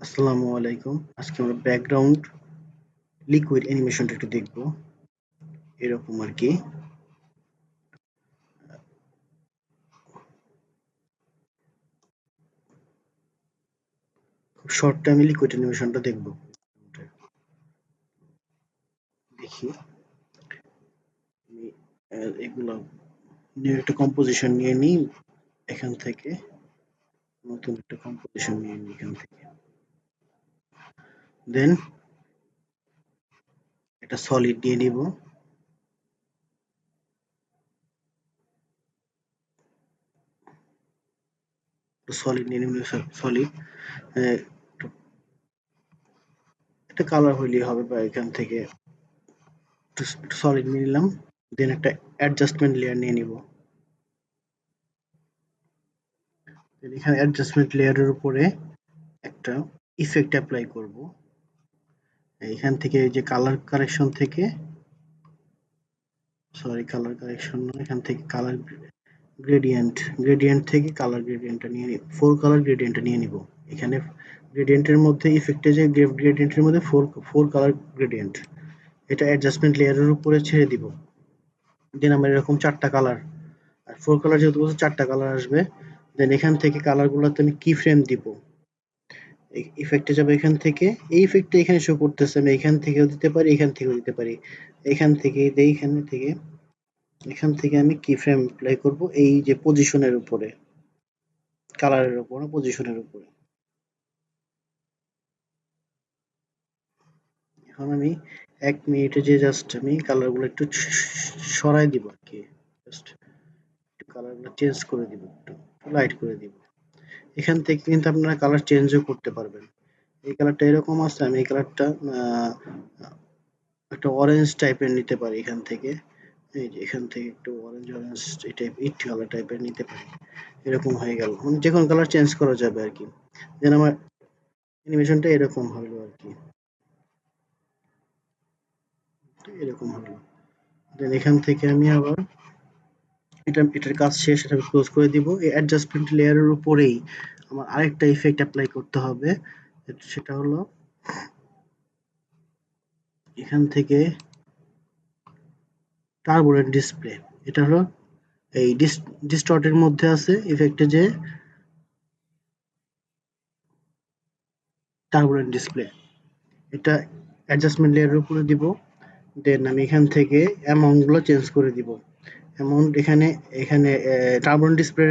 আসসালামু আলাইকুম। আজকে আমরা ব্যাকগ্রাউন্ড লিকুইড অ্যানিমেশনটা একটু দেখব। এরকম আরকি। খুব শর্ট টাইমে লিকুইড অ্যানিমেশনটা দেখব। দেখি আমি এগুলো নিয়ে একটা কম্পোজিশন নিয়ে নিই এখান থেকে। নতুন একটা কম্পোজিশন নিয়ে নিই এখান থেকে। দেন একটা সলিড নিয়ে নিব। সলিড নিয়ে নিব সলিড। একটা কালার হইলেই হবে বা এখান থেকে একটু সলিড নিয়ে নিলাম। দেন একটা অ্যাডজাস্টমেন্ট লেয়ার নিয়ে নিব। এখানে অ্যাডজাস্টমেন্ট লেয়ারের উপরে একটা ইফেক্ট অ্যাপ্লাই করব। এখান থেকে এই যে কালার কারেকশন থেকে কালার কারেকশন না, এখান থেকে কালার গ্রেডিয়েন্ট থেকে কালার গ্রেডিয়েন্টটা নিয়ে নিব। 4 কালার গ্রেডিয়েন্টটা নিয়ে নিব। এখানে গ্রেডিয়েন্টের মধ্যে ইফেক্টে যে গ্রেডিয়েন্টের মধ্যে 4 কালার গ্রেডিয়েন্ট। এটা অ্যাডজাস্টমেন্ট লেয়ারের উপরে ছেড়ে দিব। দেন আমার এরকম 4টা কালার আর 4 কালার যেহেতু বলছে 4টা কালার আসবে। দেন এখান থেকে কালারগুলোতে আমি কি ফ্রেম দিব। ইফেক্টে যাবে এখান থেকে। এই ইফেক্টটা এখানে শো করতেছে, আমি এখান থেকেও দিতে পারি, এখান থেকেও দিতে পারি। এখান থেকে দেই, এখান থেকে আমি কি ফ্রেম অ্যাপ্লাই করব এই যে পজিশনের উপরে, কালারের উপরে, পজিশনের উপরে। এখন আমি 1 মিনিটে যে জাস্ট আমি কালারগুলো একটু সরাই দিব আরকি। জাস্ট একটু কালারগুলো চেঞ্জ করে দিব, একটু লাইট করে দিব। এখান থেকে কিন্তু আপনারা কালার চেঞ্জও করতে পারবেন। এই কালারটা এরকম আছে, আমি এই কালারটা একটা অরেঞ্জ টাইপের নিতে পারি এখান থেকে। এই যে এখান থেকে একটু অরেঞ্জ এই টাইপ ইট কালার টাইপের নিতে পারি। এরকম হয়ে গেল। মানে যেকোনো কালার চেঞ্জ করা যাবে আরকি। দেন আমার অ্যানিমেশনটা এরকম হলো আরকি। এরকম হলো। দেন এখান থেকে আমি আবার এটার কাজ শেষ, এটা আমি ক্লোজ করে দিব। এই অ্যাডজাস্টমেন্ট লেয়ারের উপরেই আমার আরেকটা ইফেক্ট এপ্লাই করতে হবে। সেটা হলো এখান থেকে টার্বুলেন্ট ডিসপ্লে। এটা হলো এই ডিস্টর্টের মধ্যে আছে ইফেক্টে যে টার্বুলেন্ট ডিসপ্লে। এটা অ্যাডজাস্টমেন্ট লেয়ারের উপরে দিব। দেন আমি এখান থেকে অ্যামাউন্ট গুলো চেঞ্জ করে দিব। অ্যামাউন্ট এখানে এখানে টার্বুলেন্ট ডিসপ্লে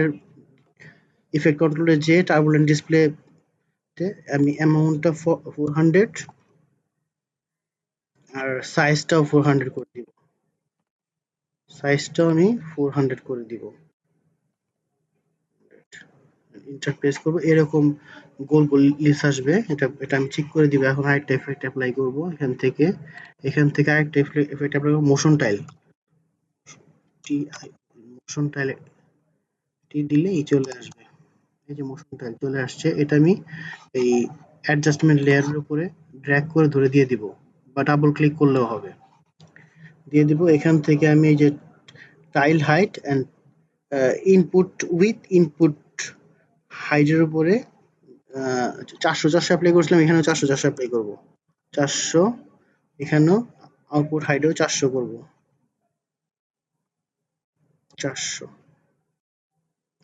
ইফেক্ট কন্ট্রোলে যে টার্বুলেন্ট ডিসপ্লেতে আমি অ্যামাউন্টটা 400 আর সাইজটাও 400 করে দিব। সাইজটাও আমি 400 করে দিব। ইন্টার প্রেস করব, এরকম গোল গোল লিস্ট আসবে। এটা আমি ঠিক করে দিব। এখন আরেকটা এফেক্ট অ্যাপ্লাই করব এখান থেকে আরেকটা এফেক্ট অ্যাপ্লাই করব, মোশন টাইল। মোশন টাইল টি দিলেই চলে আসবে। এই যে মোশন টাইল চলে আসছে, এটা আমি এই অ্যাডজাস্টমেন্ট লেয়ারের উপরে ড্র্যাগ করে ধরে দিয়ে দিব, বা ডাবল ক্লিক করলেও হবে। দিয়ে দিব। এখান থেকে আমি এই যে tile height and input with input হাইটের উপরে 400 অ্যাপ্লাই করেছিলাম, এখানেও 400 অ্যাপ্লাই করব। 400 এখানেও আউটপুট হাইটেও 400 করব। 400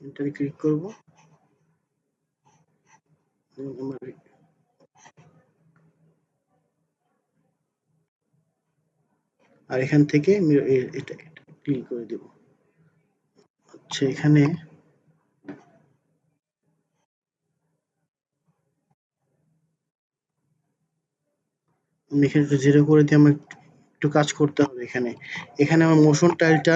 এন্টারে ক্লিক করব। আমার আর এখান থেকে আমি এটা ক্লিক করে দেব। আচ্ছা, এখানে আমি এখানে একটু জিরো করে দিয়ে আমার একটু কাজ করতে হবে এখানে। এখানে আমার মোশন টাইলটা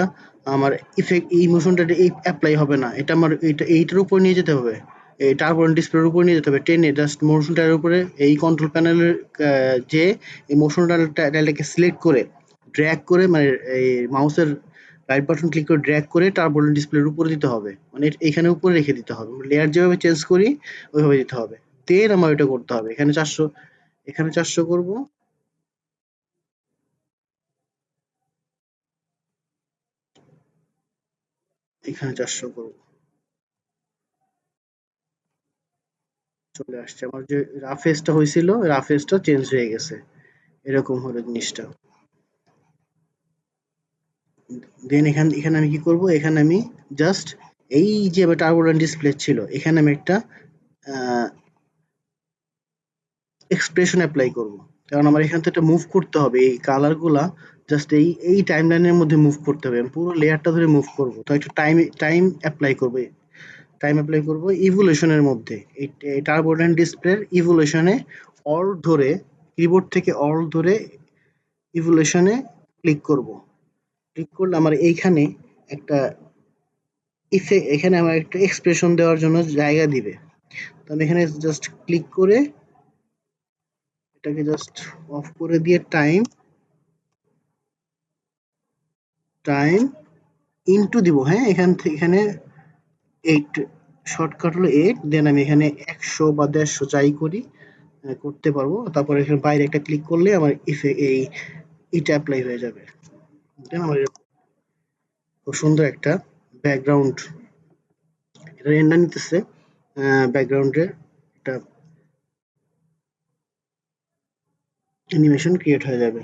আমার ইফেক্ট, এই মোশন টাইলটা এই অ্যাপ্লাই হবে না। এটা আমার এইটার উপর নিয়ে যেতে হবে। এই টার্বুলেন্ট ডিসপ্লের উপর নিয়ে যেতে হবে। টেনে জাস্ট মোশন টাইলের উপরে এই কন্ট্রোল প্যানেলের যে এই মোশন টাইলটাকে সিলেক্ট করে ড্র্যাগ করে, মানে এই মাউসের রাইট বাটন ক্লিক করে ড্র্যাগ করে টার্বুলেন্ট ডিসপ্লের উপরে দিতে হবে। মানে এখানে উপরে রেখে দিতে হবে। লেয়ার যেভাবে চেঞ্জ করি ওইভাবে দিতে হবে। দেন আমার এটা করতে হবে। এখানে 400 করব। এখানে 400 করব। চলে আসছে। আমার যে রাফ এজটা হয়েছিল, রাফ এজটা চেঞ্জ হয়ে গেছে। এরকম হলো জিনিসটা। দেন এখানে আমি কি করব, এখানে আমি জাস্ট এই যে টার্বুলেন্ট ডিসপ্লে ছিল, এখানে আমি একটা এক্সপ্রেশন অ্যাপ্লাই করব। কারণ আমার এখান থেকে মুভ করতে হবে এই কালারগুলা, জাস্ট এই টাইমলাইনের মধ্যে মুভ করতে হবে। আমি পুরো লেয়ারটা ধরে মুভ করব। তো একটা টাইম অ্যাপ্লাই করব। টাইম অ্যাপ্লাই করব ইভোলিউশনের মধ্যে। এই টার্বুলেন্ট ডিসপ্লের ইভোলিউশনে অল্ট ধরে, কিবোর্ড থেকে অল্ট ধরে ইভোলিউশনে ক্লিক করব। ক্লিক করলে আমার এইখানে একটা এখানে আমার একটা এক্সপ্রেশন দেওয়ার জন্য জায়গা দিবে। তো আমি এখানে জাস্ট ক্লিক করে এটাকে জাস্ট অফ করে দিয়ে টাইম ইনটু দিব। হ্যাঁ, এখানে 8 শর্টকাট হলো 8। দেন আমি এখানে 100 বা 150 যাই করি করতে পারবো। তারপরে এখানে বাইরে একটা ক্লিক করলে আমার এটা অ্যাপ্লাই হয়ে যাবে। দেন আমার খুব সুন্দর একটা ব্যাকগ্রাউন্ড, এটা রেন্ডার নিতেছে ব্যাকগ্রাউন্ডে একটা অ্যানিমেশন ক্রিয়েট হয়ে যাবে,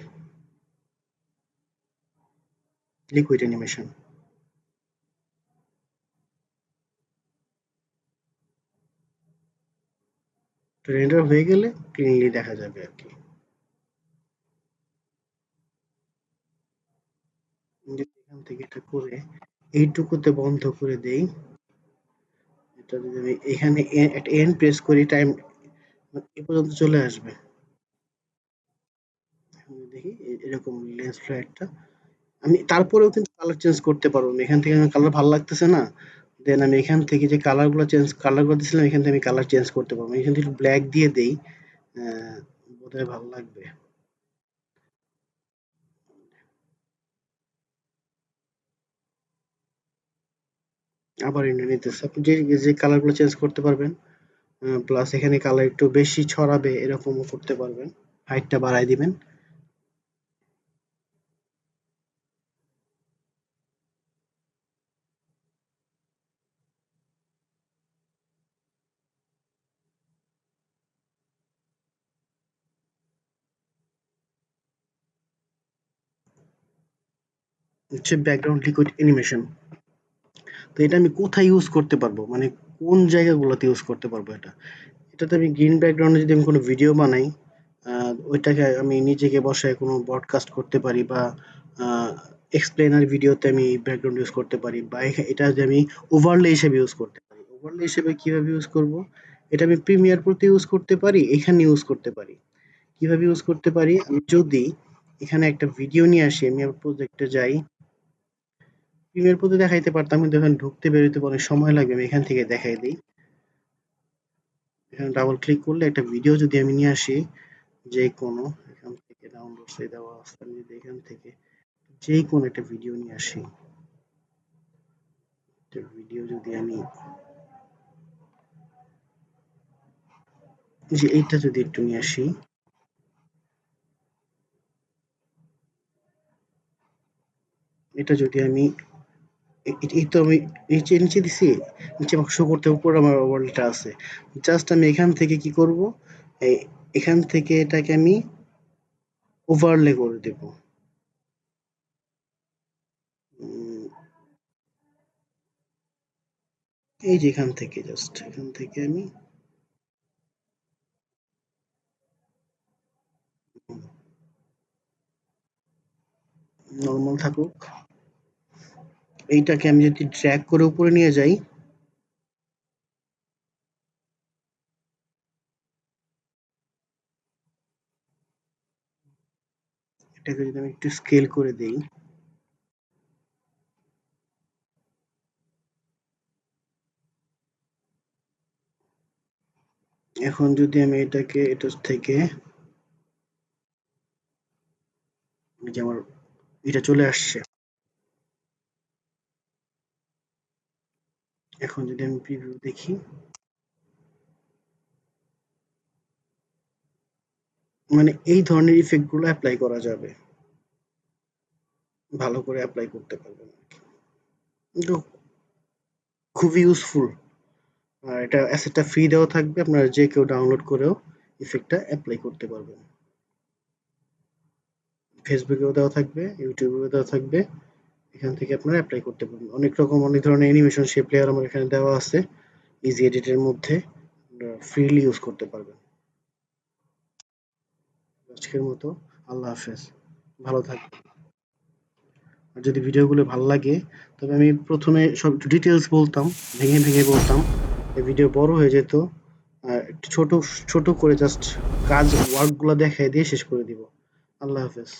লিকুইড অ্যানিমেশন। রেন্ডার হয়ে গেলে ক্লিনলি দেখা যাবে আর কি। যদি এখান থেকে এটা করে এইটুকুতে বন্ধ করে দেই, এটা যদি আমি এখানে একটা এন্ড প্রেস করি, টাইম এ পর্যন্ত চলে আসবে। এখন দেখি এরকম লেন্স ফ্লারটা আমি তারপরেও কিন্তু কালার চেঞ্জ করতে পারবো। আমি এখান থেকে আমার কালার ভালো লাগতেছে না, দেন আমি এখান থেকে যে কালার গুলো দিয়েছিলাম, এখান থেকে আমি কালার চেঞ্জ করতে পারবো। এখান থেকে ব্ল্যাক দিয়ে দেই, বোধহয় ভালো লাগবে। আবার এটা নিতেছে, আপনি যে যে কালার গুলো চেঞ্জ করতে পারবেন। প্লাস এখানে কালার একটু বেশি ছড়াবে এরকমও করতে পারবেন। হাইটটা বাড়ায় দিবেন। হচ্ছে ব্যাকগ্রাউন্ড লিকুইড অ্যানিমেশন। তো এটা আমি কোথায় ইউজ করতে পারবো, মানে কোন জায়গাগুলোতে ইউজ করতে পারবো এটা? এটাতে আমি গ্রিন ব্যাকগ্রাউন্ডে যদি আমি কোনো ভিডিও বানাই, ওইটাকে আমি নিজেকে বসায় কোনো ব্রডকাস্ট করতে পারি, বা এক্সপ্লেনার ভিডিওতে আমি ব্যাকগ্রাউন্ড ইউজ করতে পারি, বা এটা যদি আমি ওভারলে হিসেবে ইউজ করতে পারি। ওভারলে হিসেবে কিভাবে ইউজ করব? এটা আমি প্রিমিয়ার প্রোতে ইউজ করতে পারি, এখানে ইউজ করতে পারি। কিভাবে ইউজ করতে পারি? আমি যদি এখানে একটা ভিডিও নিয়ে আসি, আমি আমার প্রজেক্টে যাই, প্রিমিয়ার প্রোতে দেখাইতে পারতাম, কিন্তু এখানে ঢুকতে বেরোতে অনেক সময় লাগবে। আমি এখান থেকে দেখাই দিই। এখানে ডাবল ক্লিক করলে একটা ভিডিও যদি আমি নিয়ে আসি, যে কোনো এখান থেকে ডাউনলোডস এ দেওয়া আছে, আমি যদি এখান থেকে যে কোনো একটা ভিডিও নিয়ে আসি, একটা ভিডিও যদি আমি যে এইটা যদি একটু নিয়ে আসি, এটা যদি আমি এই তো আমি নিচে নিচে দিছি, নিচে আমাকে শো করতে উপর আমার ওয়ার্ল্ডটা আছে। জাস্ট আমি এখান থেকে কি করব, এই এখান থেকে এটাকে আমি ওভারলে করে দেব। উম, এই যে এখান থেকে জাস্ট এখান থেকে আমি নর্মাল থাকুক। এইটাকে আমি যদি ড্র্যাগ করে উপরে নিয়ে যাই, এটাকে যদি আমি একটু স্কেল করে দেই, এখন যদি আমি এটাকে এটা থেকে এই যে আমার এটা চলে আসছে। এখন যদি আমি প্রিভিউ দেখি, মানে এই ধরনের ইফেক্ট গুলো অ্যাপ্লাই করা যাবে, ভালো করে অ্যাপ্লাই করতে পারবেন। কিন্তু খুবই ইউজফুল। আর এটা অ্যাসেটটা ফ্রি দেওয়া থাকবে, আপনারা যে কেউ ডাউনলোড করেও ইফেক্টটা অ্যাপ্লাই করতে পারবেন। ফেসবুকেও দেওয়া থাকবে, ইউটিউবেও দেওয়া থাকবে, এখান থেকে আপনারা অ্যাপ্লাই করতে পারবেন। অনেক ধরনের অ্যানিমেশন শেপ লেয়ার আমার এখানে দেওয়া আছে, ইজি এডিটের মধ্যে ফ্রিলি ইউজ করতে পারবেন। আজকের মতো আল্লাহ হাফেজ, ভালো থাকবেন। আর যদি ভিডিওগুলো ভালো লাগে, তবে আমি প্রথমে সব ডিটেলস বলতাম, ভেঙে ভেঙে বলতাম, এই ভিডিও বড় হয়ে যেত। একটু ছোট ছোট করে জাস্ট কাজ ওয়ার্কগুলো দেখাই দিয়ে শেষ করে দিব। আল্লাহ হাফেজ।